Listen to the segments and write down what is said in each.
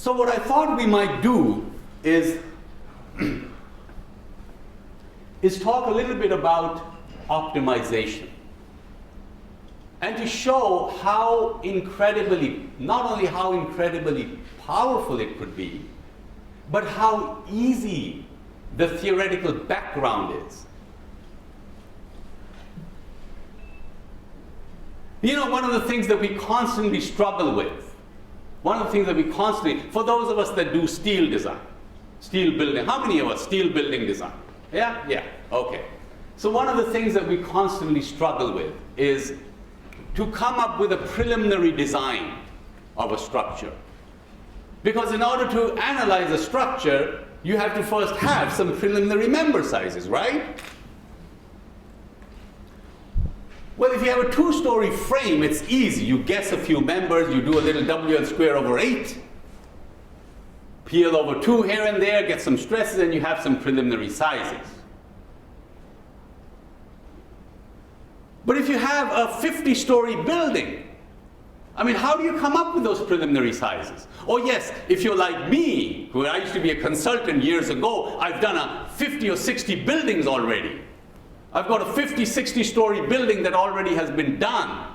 So what I thought we might do is talk a little bit about optimization, and to show how incredibly, not only how incredibly powerful it could be, but how easy the theoretical background is. You know, one of the things that we constantly struggle with, for those of us that do steel design, steel building, how many of us steel building design? Yeah? Yeah, okay. So one of the things that we constantly struggle with is to come up with a preliminary design of a structure. Because in order to analyze a structure, you have to first have some preliminary member sizes, right? Well, if you have a 2-story frame, it's easy. You guess a few members, you do a little WL square over 8, peel over 2 here and there, get some stresses, and you have some preliminary sizes. But if you have a 50-story building, I mean, how do you come up with those preliminary sizes? Oh yes, if you're like me, who I used to be a consultant years ago, I've done a 50 or 60 buildings already. I've got a 50, 60-story building that already has been done.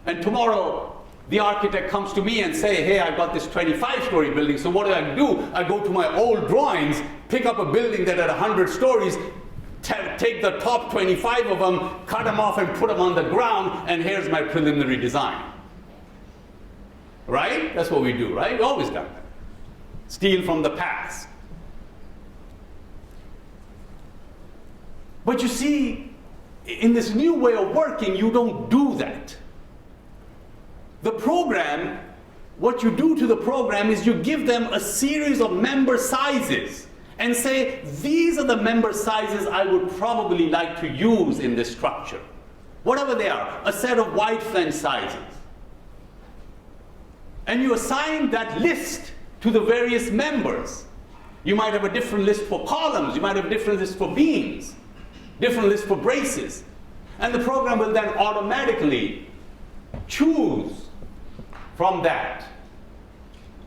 And tomorrow, the architect comes to me and say, hey, I've got this 25-story building, so what do? I go to my old drawings, pick up a building that had 100 stories, take the top 25 of them, cut them off and put them on the ground, and here's my preliminary design. Right? That's what we do, right? We've always done that. Steal from the past. But you see, in this new way of working, you don't do that. The program, what you do to the program is you give them a series of member sizes and say, these are the member sizes I would probably like to use in this structure. Whatever they are, a set of wide flange sizes. And you assign that list to the various members. You might have a different list for columns, you might have a different list for beams, different list for braces. And the program will then automatically choose from that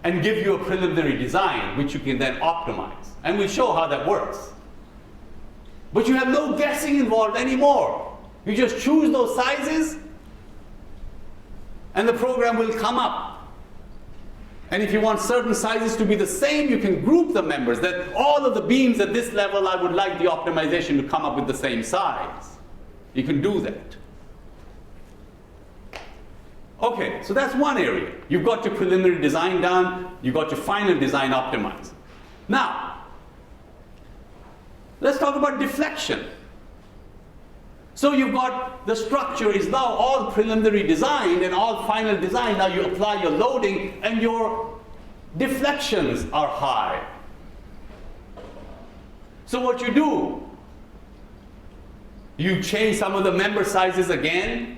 and give you a preliminary design which you can then optimize. And we'll show how that works. But you have no guessing involved anymore. You just choose those sizes and the program will come up. And if you want certain sizes to be the same, you can group the members, that all of the beams at this level, I would like the optimization to come up with the same size. You can do that. Okay, so that's one area. You've got your preliminary design done, you've got your final design optimized. Now, let's talk about deflection. So you've got the structure is now all preliminary designed and all final design. Now you apply your loading and your deflections are high. So what you do, you change some of the member sizes again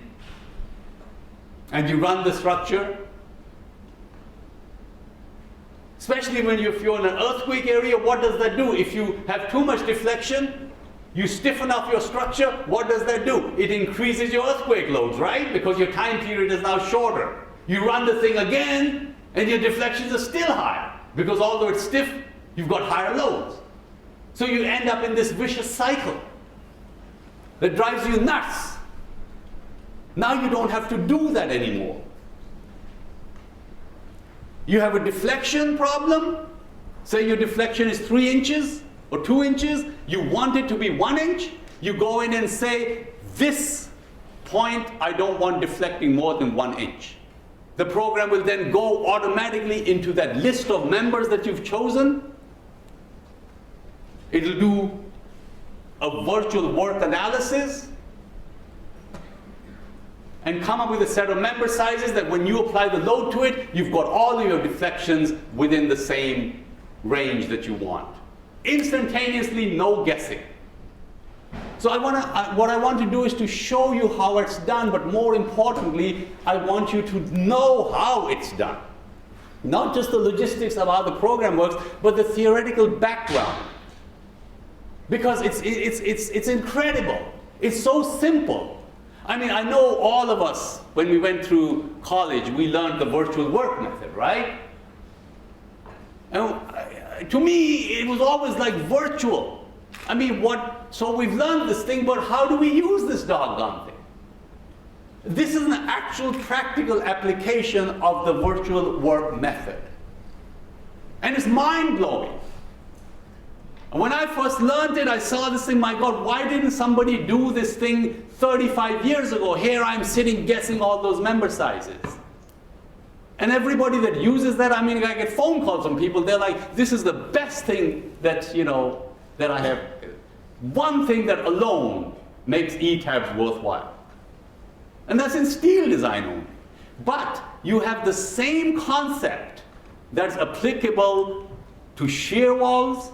and you run the structure. Especially when if you're in an earthquake area, what does that do? If you have too much deflection, you stiffen up your structure, what does that do? It increases your earthquake loads, right? Because your time period is now shorter. You run the thing again, and your deflections are still higher. Because although it's stiff, you've got higher loads. So you end up in this vicious cycle that drives you nuts. Now you don't have to do that anymore. You have a deflection problem. Say your deflection is 3 inches. Or 2 inches, you want it to be 1 inch, you go in and say, this point I don't want deflecting more than 1 inch. The program will then go automatically into that list of members that you've chosen. It'll do a virtual work analysis and come up with a set of member sizes that when you apply the load to it, you've got all of your deflections within the same range that you want. Instantaneously, no guessing. So what I want to do is to show you how it's done, but more importantly, I want you to know how it's done. Not just the logistics of how the program works, but the theoretical background. Because it's incredible. It's so simple. I mean, I know all of us, when we went through college, we learned the virtual work method, right? And to me, it was always like virtual. I mean, so we've learned this thing, but how do we use this doggone thing? This is an actual practical application of the virtual work method. And it's mind-blowing. And when I first learned it, I saw this thing, my God, why didn't somebody do this thing 35 years ago? Here I'm sitting guessing all those member sizes. And everybody that uses that, I mean, I get phone calls from people, they're like, this is the best thing that, that I have. One thing that alone makes ETABS worthwhile. And that's in steel design only. But you have the same concept that's applicable to shear walls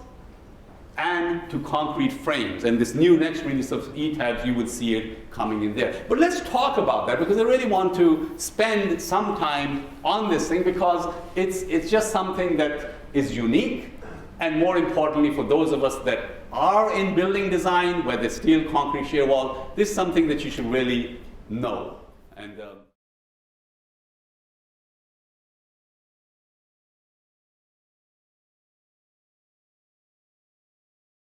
and to concrete frames. And this new next release of ETABS, you would see it coming in there. But let's talk about that, because I really want to spend some time on this thing, because it's just something that is unique. And more importantly, for those of us that are in building design, whether steel, concrete, shear wall, this is something that you should really know. And